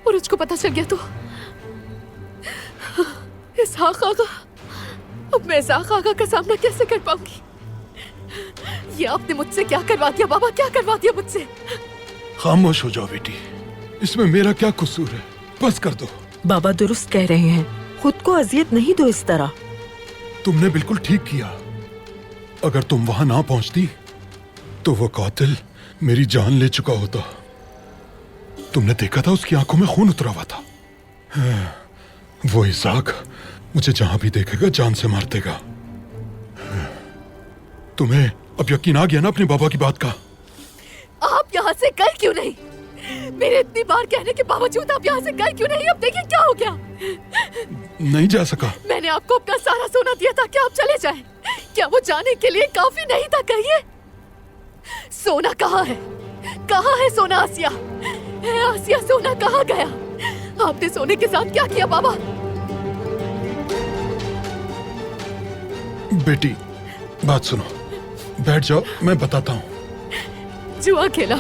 मुरुज को पता चल गया तो इसहाक आगा, अब मैं इसहाक आगा का सामना कैसे कर पाऊंगी? ये आपने मुझसे क्या करवा दिया बाबा, क्या करवा दिया मुझसे? खामोश हो जाओ बेटी, इसमें मेरा क्या कसूर है? बस कर दो। बाबा दुरुस्त कह रहे हैं, खुद को अजियत नहीं दो इस तरह। तुमने बिल्कुल ठीक किया। अगर तुम वहां ना पहुंचती तो वो कातिल मेरी जान ले चुका होता। तुमने देखा था उसकी आंखों में खून उतरा हुआ था। वो इसहाक मुझे जहां भी देखेगा जान से मार देगा। तुम्हें अब यकीन आ गया ना अपने बाबा की बात का? आप यहाँ से गए क्यों नहीं? मेरे इतनी बार कहने के बावजूद आप यहाँ से गए क्यों नहीं? अब देखिए क्या हो गया। नहीं जा सका। मैंने आपको अपना सारा सोना दिया था कि आप चले जाएं। क्या वो जाने के लिए काफी नहीं था? कहिए, सोना कहाँ है? कहाँ है सोना? आसिया, आसिया, सोना कहाँ गया? आपने सोने के साथ क्या किया बाबा? बेटी बात सुनो, बैठ जाओ, मैं बताता हूँ। जुआ खेला,